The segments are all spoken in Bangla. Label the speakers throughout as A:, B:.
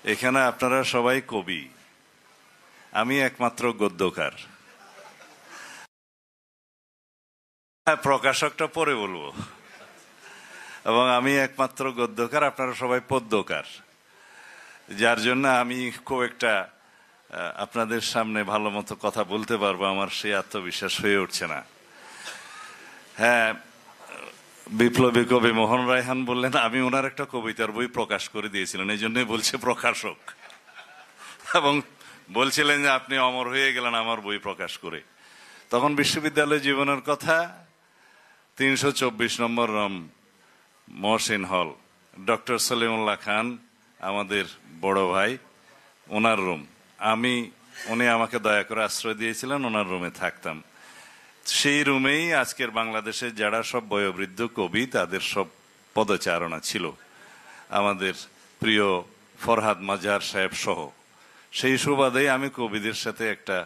A: এখানে আপনারা সবাই কবি, আমি একমাত্র গদ্যকার। প্রকাশকটা পরে বলবো। এবং আমি একমাত্র গদ্যকার, আপনারা সবাই পদ্যকার, যার জন্য আমি খুব একটা আপনাদের সামনে ভালো মতো কথা বলতে পারবো আমার সেই আত্মবিশ্বাস হয়ে উঠছে না। হ্যাঁ, বিপ্লবী কবি মোহন রায়হান বললেন আমি ওনার একটা কবিতার বই প্রকাশ করে দিয়েছিলেন, এই জন্যই বলছে প্রকাশক, এবং বলছিলেন যে আপনি অমর হয়ে গেলেন আমার বই প্রকাশ করে। তখন বিশ্ববিদ্যালয় জীবনের কথা, 324 নম্বর রুম, মহসিন হল, ডক্টর সলিমুল্লাহ খান আমাদের বড় ভাই, ওনার রুম, উনি আমাকে দয়া করে আশ্রয় দিয়েছিলেন, ওনার রুমে থাকতাম। সেই রুমেই আজকের বাংলাদেশে যারা সব বয়োবৃদ্ধ কবি তাদের সব পদচারণা ছিল, আমাদের প্রিয় ফরহাদ মাজার সাহেব সহ। সেই সুবাদেই আমি কবিদের সাথে একটা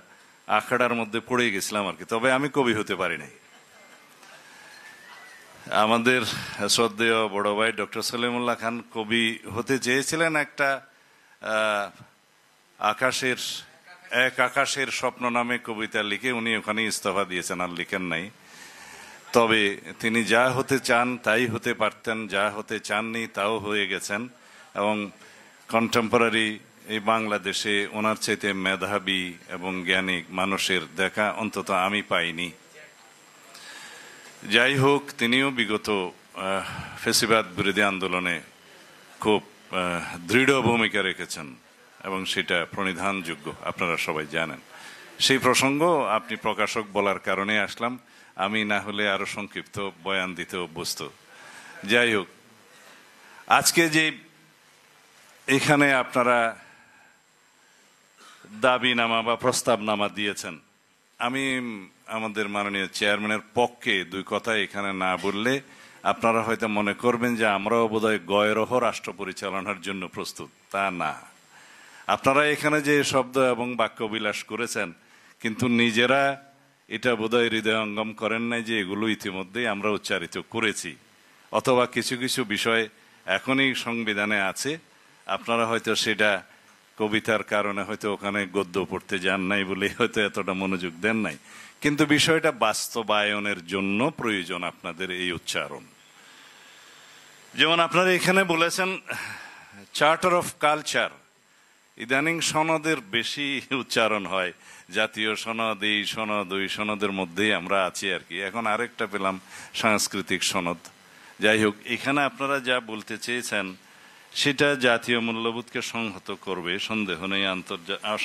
A: আখড়ার মধ্যে পড়ে গেছিলাম আর কি, তবে আমি কবি হতে পারি নাই। আমাদের শ্রদ্ধেয় বড় ভাই ডক্টর সলিমুল্লাহ খান কবি হতে চেয়েছিলেন, একটা আকাশের স্বপ্ন নামে কবিতা লিখে উনি ওখানে ইস্তফা দিয়েছেন, আর লিখেন নাই। তবে তিনি যা হতে চান তাই হতে পারতেন, যা হতে চাননি তাও হয়ে গেছেন, এবং কন্টেম্পোরারি এই বাংলাদেশে ওনার চাইতে মেধাবী এবং জ্ঞানী মানুষের দেখা অন্তত আমি পাইনি। যাই হোক, তিনিও বিগত ফ্যাসিবাদ বিরোধী আন্দোলনে খুব দৃঢ় ভূমিকা রেখেছেন এবং সেটা প্রণিধানযোগ্য, আপনারা সবাই জানেন। সেই প্রসঙ্গ আপনি প্রকাশক বলার কারণে আসলাম, আমি না হলে আরো সংক্ষিপ্ত বয়ান দিতে অভ্যস্ত। যাই হোক, আজকে যে এখানে আপনারা দাবিনামা বা প্রস্তাবনামা দিয়েছেন, আমি আমাদের মাননীয় চেয়ারম্যানের পক্ষে দুই কথা এখানে না বললে আপনারা হয়তো মনে করবেন যে আমরাও বোধহয় গয়রহ রাষ্ট্র পরিচালনার জন্য প্রস্তুত। তা না, আপনারা এখানে যে শব্দ এবং বাক্য বিলাস করেছেন, কিন্তু নিজেরা এটা বোধহয় হৃদয়ঙ্গম করেন নাই যে এগুলো ইতিমধ্যেই আমরা উচ্চারিত করেছি, অথবা কিছু কিছু বিষয় এখনই সংবিধানে আছে, আপনারা হয়তো সেটা কবিতার কারণে হয়তো ওখানে গদ্য পড়তে যান নাই বলে হয়তো এতটা মনোযোগ দেন নাই, কিন্তু বিষয়টা বাস্তবায়নের জন্য প্রয়োজন আপনাদের এই উচ্চারণ। যেমন আপনারা এখানে বলেছেন চার্টার অফ কালচার, ইদানিং সনদের বেশি উচ্চারণ হয়, জাতীয় সনদ, এই সনদ, ওই সনদের মধ্যেই আমরা আছি আর কি। এখন আরেকটা পেলাম সাংস্কৃতিক সনদ। যাই হোক, এখানে আপনারা যা বলতে চেয়েছেন সেটা জাতীয় মূল্যবোধকে সংহত করবে, সন্দেহ নেই,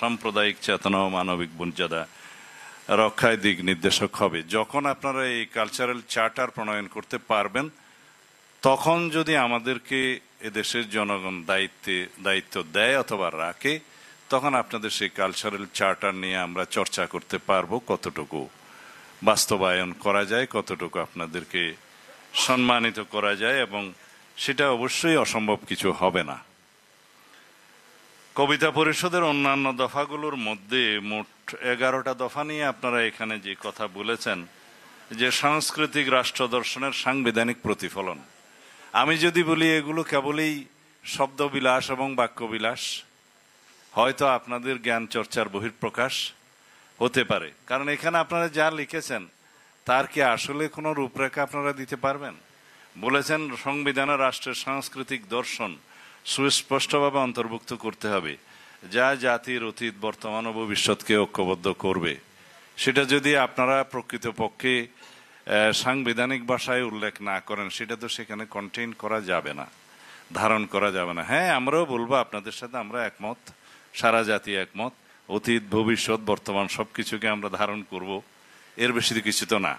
A: সাম্প্রদায়িক চেতনা ও মানবিক মর্যাদা রক্ষায় দিক নির্দেশক হবে। যখন আপনারা এই কালচারাল চার্টার প্রণয়ন করতে পারবেন, তখন যদি আমাদেরকে এদেশের জনগণ দায়িত্ব দেয় অথবা রাখে, তখন আপনাদের সেই কালচারাল চার্টার নিয়ে আমরা চর্চা করতে পারবো, কতটুকু বাস্তবায়ন করা যায়, কতটুকু আপনাদেরকে সম্মানিত করা যায়, এবং সেটা অবশ্যই অসম্ভব কিছু হবে না। কবিতা পরিষদের অন্যান্য দফাগুলোর মধ্যে মোট 11টা দফা নিয়ে আপনারা এখানে যে কথা বলেছেন, যে সাংস্কৃতিক রাষ্ট্র দর্শনের সাংবিধানিক প্রতিফলন, আমি যদি বলি এগুলো কেবলই শব্দবিলাস এবং বাক্যবিলাস, হয়তো আপনাদের জ্ঞান চর্চার বহিঃপ্রকাশ হতে পারে, কারণ এখানে আপনারা যা লিখেছেন তার কি আসলে কোনো রূপরেখা আপনারা দিতে পারবেন? বলেছেন সংবিধানে রাষ্ট্রের সাংস্কৃতিক দর্শন সুস্পষ্টভাবে অন্তর্ভুক্ত করতে হবে, যা জাতির অতীত, বর্তমান ও ভবিষ্যৎকে ঐক্যবদ্ধ করবে। সেটা যদি আপনারা প্রকৃতপক্ষে সাংবিধানিক ভাষায় উল্লেখ না করেন, সেটা তো সেখানে কন্টেইন করা যাবে না, ধারণ করা যাবে না। হ্যাঁ, আমরাও বলবো আপনাদের সাথে আমরা একমত, সারা জাতি একমত, অতীত, ভবিষ্যৎ, বর্তমান সবকিছুকে আমরা ধারণ করব, এর বেশি কিছু তো না।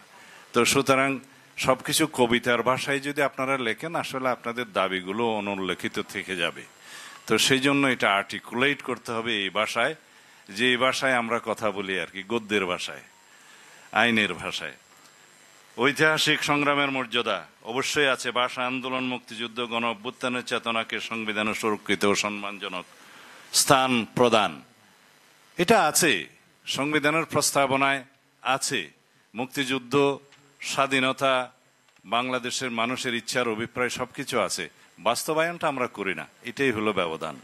A: তো সুতরাং সবকিছু কবিতার ভাষায় যদি আপনারা লেখেন, আসলে আপনাদের দাবিগুলো অনুল্লেখিত থেকে যাবে। তো সেই জন্য এটা আর্টিকুলেট করতে হবে এই ভাষায়, যে এই ভাষায় আমরা কথা বলি আর কি, গদ্যের ভাষায়, আইনের ভাষায়। ঐতিহাসিক সংগ্রামের মর্যাদা অবশ্যই আছে, ভাষা আন্দোলন, মুক্তিযুদ্ধ, গণ অভ্যুত্থানের চেতনাকে সংবিধানে সুরক্ষিত ও সম্মানজনক স্থান প্রদান, এটা আছে, সংবিধানের প্রস্তাবনায় আছে। মুক্তিযুদ্ধ, স্বাধীনতা, বাংলাদেশের মানুষের ইচ্ছার অভিপ্রায় সবকিছু আছে, বাস্তবায়নটা আমরা করি না, এটাই হলো ব্যবধান।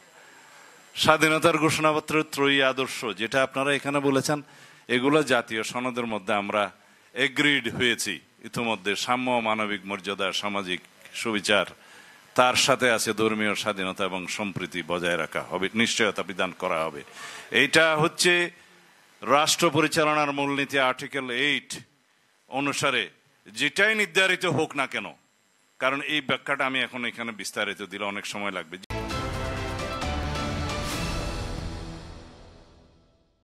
A: স্বাধীনতার ঘোষণাপত্রের ত্রয়ী আদর্শ যেটা আপনারা এখানে বলেছেন, এগুলো জাতীয় সনদের মধ্যে আমরা এগ্রিড হয়েছি ইতিমধ্যে। সাম্য, মানবিক মর্যাদা, সামাজিক সুবিচার, তার সাথে আছে ধর্মীয় স্বাধীনতা এবং সম্প্রীতি বজায় রাখা হবে, নিশ্চয়তা বিধান করা হবে। এইটা হচ্ছে রাষ্ট্র পরিচালনার মূলনীতি আর্টিকেল 8 অনুসারে যেটাই নির্ধারিত হোক না কেন, কারণ এই ব্যাখ্যাটা আমি এখন এখানে বিস্তারিত দিলে অনেক সময় লাগবে।